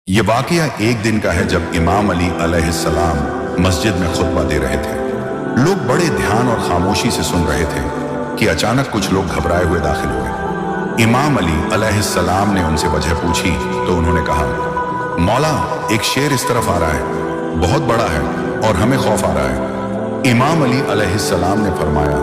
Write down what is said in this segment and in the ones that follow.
یہ واقعہ ایک دن کا ہے جب امام علی علیہ السلام مسجد میں خطبہ دے رہے تھے۔ لوگ بڑے دھیان اور خاموشی سے سن رہے تھے کہ اچانک کچھ لوگ گھبرائے ہوئے داخل ہوئے۔ امام علی علیہ السلام نے ان سے وجہ پوچھی تو انہوں نے کہا، مولا ایک شیر اس طرف آ رہا ہے، بہت بڑا ہے اور ہمیں خوف آ رہا ہے۔ امام علی علیہ السلام نے فرمایا،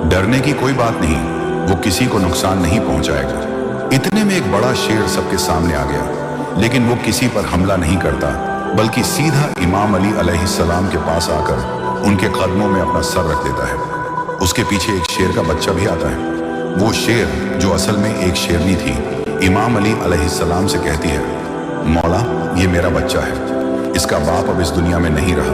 ڈرنے کی کوئی بات نہیں، وہ کسی کو نقصان نہیں پہنچائے گا۔ اتنے میں ایک بڑا شیر سب کے سامنے آ گیا، لیکن وہ کسی پر حملہ نہیں کرتا بلکہ سیدھا امام علی علیہ السلام کے پاس آ کر ان کے قدموں میں اپنا سر رکھ دیتا ہے۔ اس کے پیچھے ایک شیر کا بچہ بھی آتا ہے۔ وہ شیر جو اصل میں ایک شیرنی تھی، امام علی علیہ السلام سے کہتی ہے، مولا یہ میرا بچہ ہے، اس کا باپ اب اس دنیا میں نہیں رہا،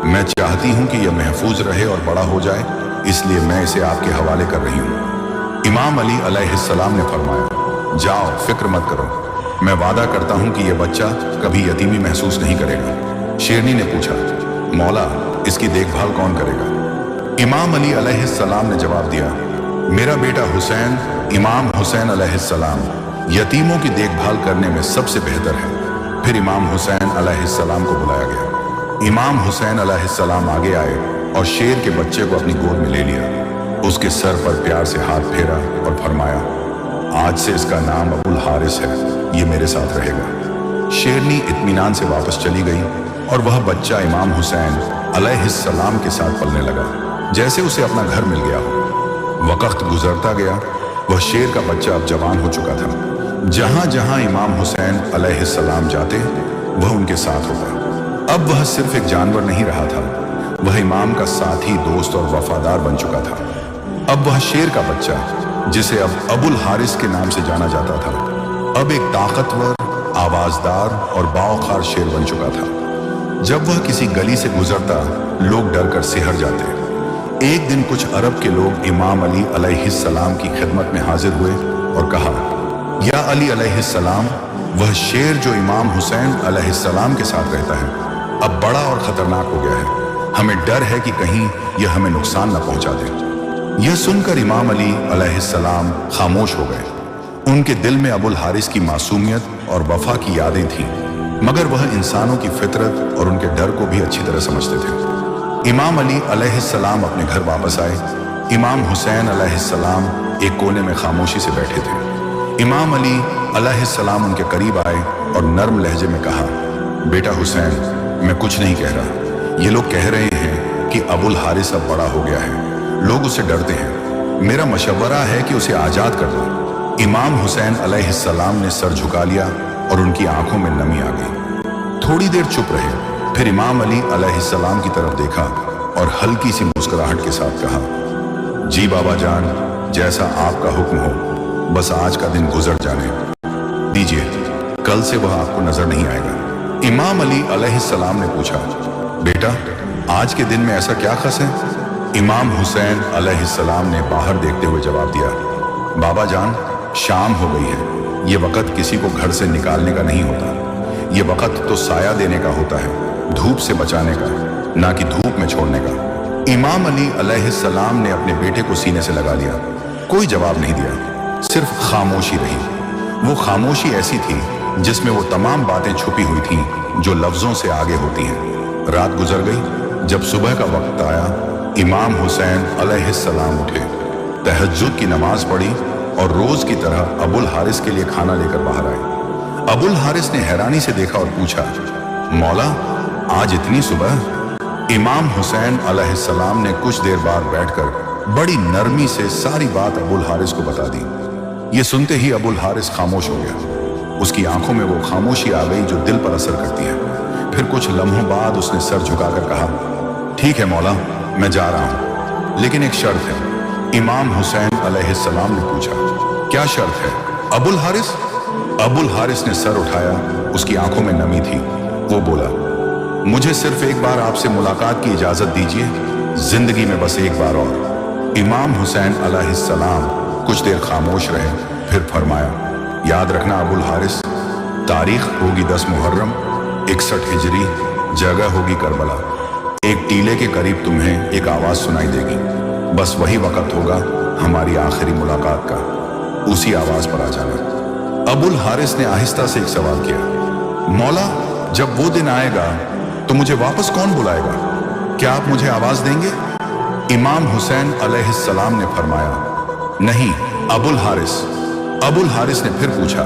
میں چاہتی ہوں کہ یہ محفوظ رہے اور بڑا ہو جائے، اس لیے میں اسے آپ کے حوالے کر رہی ہوں۔ امام علی علیہ السلام نے فرمایا، جاؤ فکر مت کرو، میں وعدہ کرتا ہوں کہ یہ بچہ کبھی یتیمی محسوس نہیں کرے گا۔ شیرنی نے پوچھا، مولا اس کی دیکھ بھال کون کرے گا؟ امام علی علیہ السلام نے جواب دیا، میرا بیٹا حسین، امام حسین علیہ السلام یتیموں کی دیکھ بھال کرنے میں سب سے بہتر ہے۔ پھر امام حسین علیہ السلام کو بلایا گیا۔ امام حسین علیہ السلام آگے آئے اور شیر کے بچے کو اپنی گود میں لے لیا، اس کے سر پر پیار سے ہاتھ پھیرا اور فرمایا، آج سے اس کا نام ابو الحارث ہے، یہ میرے ساتھ رہے گا۔ شیرنی اطمینان سے واپس چلی گئی اور وہ بچہ امام حسین علیہ السلام کے ساتھ پلنے لگا جیسے اسے اپنا گھر مل گیا ہو۔ وقت گزرتا گیا، وہ شیر کا بچہ اب جوان ہو چکا تھا۔ جہاں جہاں امام حسین علیہ السلام جاتے وہ ان کے ساتھ ہوتا۔ اب وہ صرف ایک جانور نہیں رہا تھا، وہ امام کا ساتھی، دوست اور وفادار بن چکا تھا۔ اب وہ شیر کا بچہ، جسے اب ابو الحارث کے نام سے جانا جاتا تھا، اب ایک طاقتور، آوازدار اور باوقار شیر بن چکا تھا۔ جب وہ کسی گلی سے گزرتا، لوگ ڈر کر سہر جاتے۔ ایک دن کچھ عرب کے لوگ امام علی علیہ السلام کی خدمت میں حاضر ہوئے اور کہا، یا علی علیہ السلام، وہ شیر جو امام حسین علیہ السلام کے ساتھ رہتا ہے اب بڑا اور خطرناک ہو گیا ہے، ہمیں ڈر ہے کہ کہیں یہ ہمیں نقصان نہ پہنچا دے۔ یہ سن کر امام علی علیہ السلام خاموش ہو گئے۔ ان کے دل میں ابو الحارث کی معصومیت اور وفا کی یادیں تھیں، مگر وہ انسانوں کی فطرت اور ان کے ڈر کو بھی اچھی طرح سمجھتے تھے۔ امام علی علیہ السلام اپنے گھر واپس آئے۔ امام حسین علیہ السلام ایک کونے میں خاموشی سے بیٹھے تھے۔ امام علی علیہ السلام ان کے قریب آئے اور نرم لہجے میں کہا، بیٹا حسین، میں کچھ نہیں کہہ رہا، یہ لوگ کہہ رہے ہیں کہ ابو الحارث اب بڑا ہو گیا ہے، لوگ اسے ڈرتے ہیں، میرا مشورہ ہے کہ اسے آزاد کر دو۔ امام حسین علیہ السلام نے سر جھکا لیا اور ان کی آنکھوں میں نمی آ گئی۔ تھوڑی دیر چپ رہے، پھر امام علی علیہ السلام کی طرف دیکھا اور ہلکی سی مسکراہٹ کے ساتھ کہا، جی بابا جان، جیسا آپ کا حکم ہو، بس آج کا دن گزر جانے دیجیے، کل سے وہ آپ کو نظر نہیں آئے گا۔ امام علی علیہ السلام نے پوچھا، بیٹا آج کے دن میں ایسا کیا خاص ہے؟ امام حسین علیہ السلام نے باہر دیکھتے ہوئے جواب دیا، بابا جان، شام ہو گئی ہے، یہ وقت کسی کو گھر سے نکالنے کا نہیں ہوتا، یہ وقت تو سایہ دینے کا ہوتا ہے، دھوپ سے بچانے کا، نہ کہ دھوپ میں چھوڑنے کا۔ امام علی علیہ السلام نے اپنے بیٹے کو سینے سے لگا لیا، کوئی جواب نہیں دیا، صرف خاموشی رہی۔ وہ خاموشی ایسی تھی جس میں وہ تمام باتیں چھپی ہوئی تھیں جو لفظوں سے آگے ہوتی ہیں۔ رات گزر گئی، جب صبح کا وقت آیا، امام حسین علیہ السلام اٹھے، تہجد کی نماز پڑھی اور روز کی طرح ابو الحارث کے لیے کھانا لے کر باہر آئے۔ ابو الحارث نے حیرانی سے دیکھا اور پوچھا، مولا آج اتنی صبح؟ امام حسین علیہ السلام نے کچھ دیر بعد بیٹھ کر بڑی نرمی سے ساری بات ابو الحارث کو بتا دی۔ یہ سنتے ہی ابو الحارث خاموش ہو گیا، اس کی آنکھوں میں وہ خاموشی آ گئی جو دل پر اثر کرتی ہے۔ پھر کچھ لمحوں بعد اس نے سر جھکا کر کہا، ٹھیک ہے مولا، میں جا رہا ہوں، لیکن ایک شرط ہے۔ امام حسین علیہ السلام نے پوچھا، کیا شرط ہے ابو الحارث؟ ابو الحارث نے سر اٹھایا، اس کی آنکھوں میں نمی تھی۔ وہ بولا، مجھے صرف ایک بار آپ سے ملاقات کی اجازت دیجیے، زندگی میں بس ایک بار اور۔ امام حسین علیہ السلام کچھ دیر خاموش رہے، پھر فرمایا، یاد رکھنا ابو الحارث، تاریخ ہوگی 10 محرم 61 ہجری، جگہ ہوگی کربلا، ایک ٹیلے کے قریب تمہیں ایک آواز سنائی دے گی، بس وہی وقت ہوگا ہماری آخری ملاقات کا، اسی آواز پر آ جانا۔ ابو الحارث نے آہستہ سے ایک سوال کیا، मौला, जब वो दिन आएगा तो मुझे वापस कौन बुलाएगा? क्या आप मुझे आवाज देंगे? इमाम हुसैन अलैहिस्सलाम ने फरमाया, नहीं अबुल हारिस। अबुल हारिस ने फिर पूछा,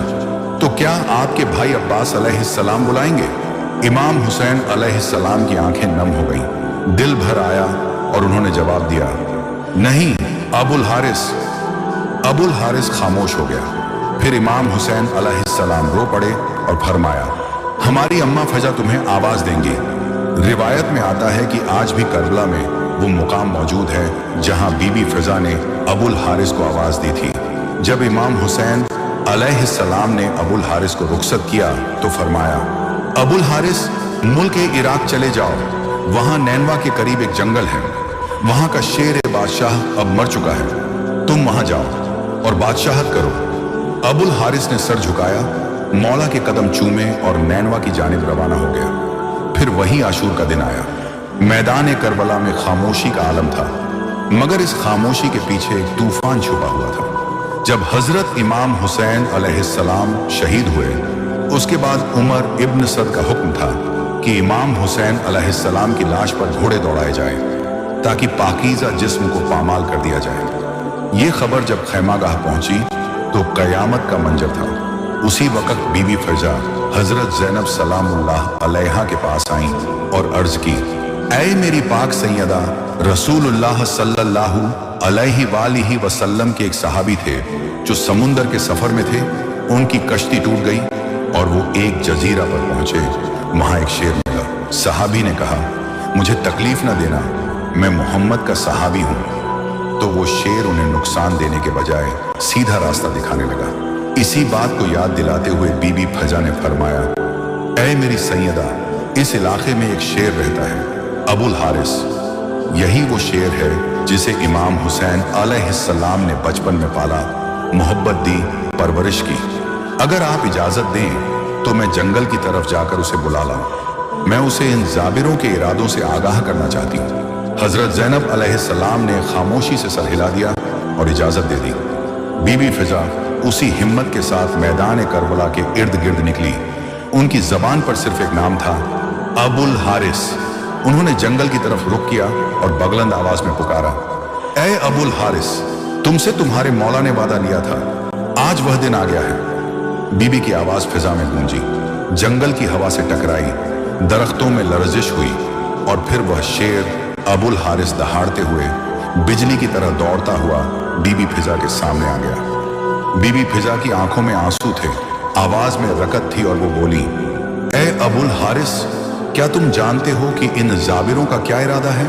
तो क्या आपके भाई अब्बास अलैहिस्सलाम बुलाएंगे? इमाम हुसैन अलैहिस्सलाम की आंखें नम हो गईं, दिल भर आया और उन्होंने जवाब दिया, नहीं अबुल हारिस। अबुल हारिस खामोश हो गया। फिर इमाम हुसैन अलैहिस्सलाम रो पड़े और फरमाया, हमारी अम्मा फजा तुम्हें आवाज देंगी। रिवायत में आता है कि आज भी करबला में वो मुकाम मौजूद है जहां बीबी फिजा ने अबुल हारिस को आवाज दी थी। जब इमाम हुसैन अलैहिस्सलाम ने अबुल हारिस को रुखसत किया तो फरमाया, अबुल हारिस, मुल्क इराक चले जाओ, वहां नैनवा के करीब एक जंगल है, वहां का शेर बादशाह अब मर चुका है, तुम वहां जाओ और बादशाहत करो। अबुल हारिस ने सर झुकाया, मौला के कदम चूमे और नैनवा की जानिब रवाना हो गया। फिर वही आशूर का दिन आया। मैदान करबला में खामोशी का आलम था, मगर इस खामोशी के पीछे एक तूफान छुपा हुआ था। जब हजरत इमाम हुसैन अलैहिस्सलाम शहीद हुए, उसके बाद उमर इब्न सद का हुक्म था कि इमाम हुसैन अलैहिस्सलाम की लाश पर घोड़े दौड़ाए जाएं, ताकि पाकीज़ा जिस्म को पामाल कर दिया जाए। ये खबर जब खैमागाह पहुंची तो कयामत का मंजर था। उसी वक्त बीबी फिजा हजरत ज़ैनब सलामुल्लाह अलैहा के पास आईं और अर्ज की, ऐ मेरी पाक सैयदा, रसूलुल्लाह सल्लल्लाहु अलैहि वसल्लम के एक सहाबी थे जो समुंदर के सफर में थे। उनकी कश्ती टूट गई और वो एक जजीरा पर पहुंचे। वहां एक शेर मिला। सहाबी ने कहा, मुझे तकलीफ न देना, मैं मोहम्मद का सहाबी हूं। तो वो शेर उन्हें नुकसान देने के बजाय सीधा रास्ता दिखाने लगा। इसी बात को याद दिलाते हुए बीबी फजा ने फरमाया, ऐ मेरी सैयदा, इस इलाके में एक शेर रहता है, अबुल हारिस। यही वो शेर है जिसे इमाम हुसैन अलैहिस्सलाम ने बचपन में पाला, मोहब्बत दी, परवरिश की। अगर आप इजाजत दें तो मैं जंगल की तरफ जाकर उसे बुला लाऊं। मैं उसे इन जाबिरों के इरादों से आगाह करना चाहती हूँ। हजरत ज़ैनब अलैहिस्सलाम ने खामोशी से सर हिला दिया और इजाजत दे दी। बीबी फिजा उसी हिम्मत के साथ मैदान करबला के इर्द गिर्द निकली। उनकी जबान पर सिर्फ एक नाम था, अबुल हारिस। उन्होंने जंगल की तरफ रुख किया और बगलंद आवाज में पुकारा, ऐ अबुल हारिस, तुमसे तुम्हारे मौला ने वादा लिया था, आज वह दिन आ गया है। बीबी की आवाज फिजा में गूंजी, जंगल की हवा से टकराई, दरख्तों में लर्जिश हुई और फिर वह शेर अबुल हारिस दहाड़ते हुए बिजली की तरह दौड़ता हुआ बीबी फिजा के सामने आ गया। बीबी फिजा की आंखों में आंसू थे, आवाज में रकत थी और वो बोली, ऐ अबुल हारिस, क्या तुम जानते हो कि इन जाबिरों का क्या इरादा है?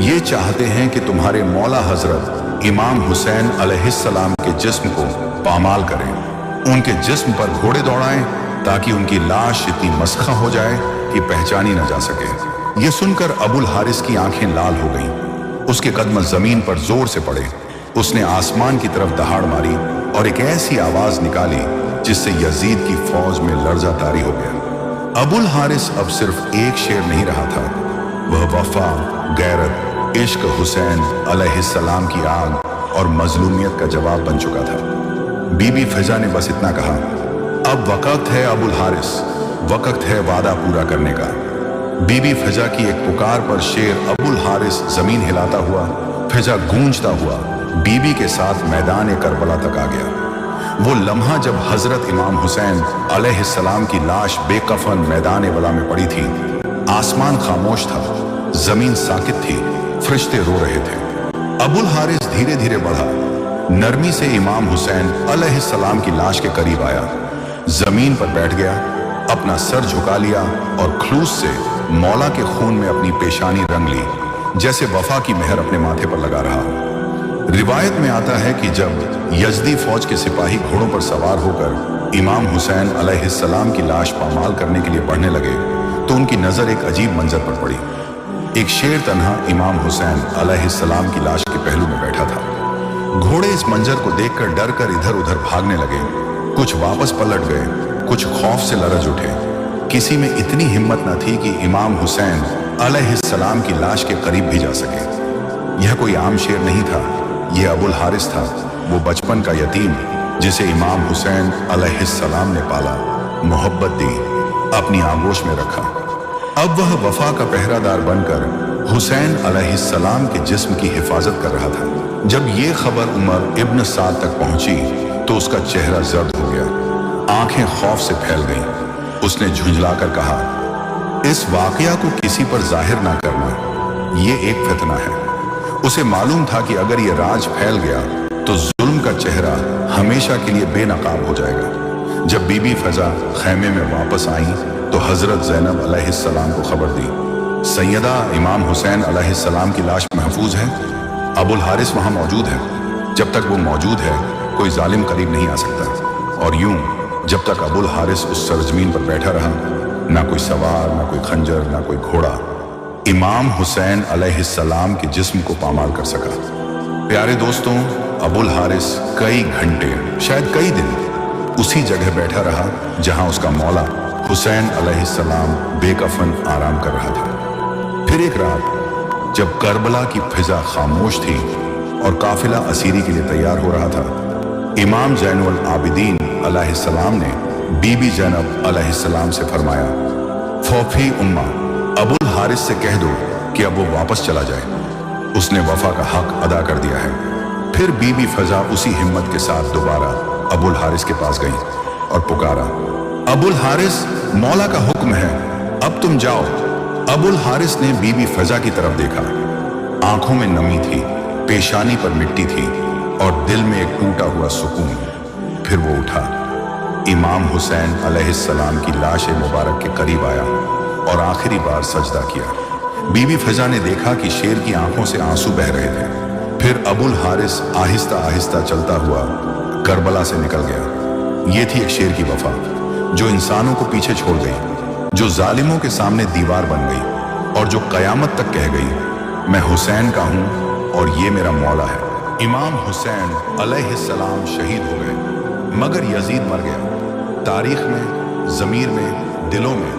ये चाहते हैं कि तुम्हारे मौला हजरत इमाम हुसैन अलैहिस्सलाम के जिस्म को पामाल करें, उनके जिस्म पर घोड़े दौड़ाएं, ताकि उनकी लाश इतनी मस्खा हो जाए कि पहचानी न जा सके। ये सुनकर अबुल हारिस की आंखें लाल हो गईं। उसके कदम जमीन पर जोर से पड़े। उसने आसमान की तरफ दहाड़ मारी और एक ऐसी आवाज निकाली जिससे यजीद की फौज में लर्जा तारी हो गया। अबुल हारिस अब सिर्फ एक शेर नहीं रहा था, वह वफा, गैरत, इश्क हुसैन अलैहिस्सलाम की आग और मजलूमियत का जवाब बन चुका था। बीबी फिजा ने बस इतना कहा, अब वक्त है अबुल हारिस, वक्त है वादा पूरा करने का। बीबी फिजा की एक पुकार पर शेर अबुल हारिस जमीन हिलाता हुआ, फिजा गूंजता हुआ बीबी के साथ मैदान करबला तक आ गया। वो लम्हा जब हजरत इमाम हुसैन अलैहिस्सलाम की लाश बेकफन मैदान वला में पड़ी थी, आसमान खामोश था, जमीन साकित थी, फरिश्ते रो रहे थे। अबुल हारिस धीरे धीरे बढ़ा, नरमी से इमाम हुसैन अलैहिस्सलाम की लाश के करीब आया, जमीन पर बैठ गया, अपना सर झुका लिया और खलूस से मौला के खून में अपनी पेशानी रंग ली, जैसे वफा की मेहर अपने माथे पर लगा रहा हो। रिवायत में आता है कि जब यजदी फौज के सिपाही घोड़ों पर सवार होकर इमाम हुसैन अलैहिस्सलाम की लाश पामाल करने के लिए बढ़ने लगे तो उनकी नजर एक अजीब मंजर पर पड़ी। एक शेर तन्हा इमाम हुसैन अलैहिस्सलाम की लाश के पहलू में बैठा था। घोड़े इस मंजर को देखकर डर कर इधर उधर भागने लगे, कुछ वापस पलट गए, कुछ खौफ से लरज उठे। किसी में इतनी हिम्मत न थी कि इमाम हुसैन अलैहिस्सलाम की लाश के करीब भी जा सके। यह कोई आम शेर नहीं था, यह अबुल हारिस था, वो बचपन का यतीम जिसे इमाम हुसैन अलैहिस्सलाम ने पाला, मोहब्बत दी, अपनी आगोश में रखा। अब वह वफा का पहरादार बनकर हुसैन अलैहिस्सलाम के जिस्म की हिफाजत कर रहा था। जब ये खबर उमर इब्न साद तक पहुंची तो उसका चेहरा जर्द हो गया, आंखें खौफ से फैल गईं। उसने झुंझलाकर कहा, इस वाकया को किसी पर जाहिर ना करना, ये एक फितना है। उसे मालूम था कि अगर ये राज फैल गया तो जुल्म का चेहरा हमेशा के लिए बेनकाब हो जाएगा। जब बीबी फजा खैमे में वापस आई तो हजरत ज़ैनब अलैहिस्सलाम को खबर दी, सैयदा इमाम हुसैन अलैहिस्सलाम की लाश महफूज है, अबुल हारिस वहां मौजूद है। जब तक वो मौजूद है कोई जालिम करीब नहीं आ सकता। और यूं जब तक अबुल हारिस उस सरजमीन पर बैठा रहा, ना कोई सवार, ना कोई खंजर, ना कोई घोड़ा इमाम हुसैन अलैहिस्सलाम के जिस्म को पामाल कर सका। प्यारे दोस्तों, अबुल हारिस कई घंटे, शायद कई दिन उसी जगह बैठा रहा जहां उसका मौला हुसैन अलैहिस्सलाम बेकफन आराम कर रहा था। फिर एक रात जब करबला की फिजा खामोश थी और काफिला असीरी के लिए तैयार हो रहा था, इमाम ज़ैनुल आबिदीन अलैहिस्सलाम ने बीबी ज़ैनब अलैहिस्सलाम से फरमाया, फौफी उम्मा, अबुल हारिस से कह दो कि अब वो वापस चला जाए, उसने वफा का हक अदा कर दिया है। फिर बीबी फजा उसी हिम्मत के साथ दोबारा अबुल हारिस के पास गई और पुकारा, अबुल हारिस, मौला का हुक्म है, अब तुम जाओ। अबुल हारिस ने बीबी फजा की तरफ देखा, आंखों में नमी थी, पेशानी पर मिट्टी थी और दिल में एक टूटा हुआ सुकून। फिर वो उठा, इमाम हुसैन अलैहिस्सलाम की लाश मुबारक के करीब आया और आखिरी बार सजदा किया। बीबी फजा ने देखा कि शेर की आंखों से आंसू बह रहे थे। फिर अबुल हारिस आहिस्ता आहिस्ता चलता हुआ करबला से निकल गया। ये थी एक शेर की वफा, जो इंसानों को पीछे छोड़ गई, जो जालिमों के सामने दीवार बन गई और जो कयामत तक कह गई, मैं हुसैन का हूं और ये मेरा मौला है। इमाम हुसैन अलैहिस्सलाम शहीद हो गए, मगर यजीद मर गया। तारीख में, ज़मीर में, दिलों में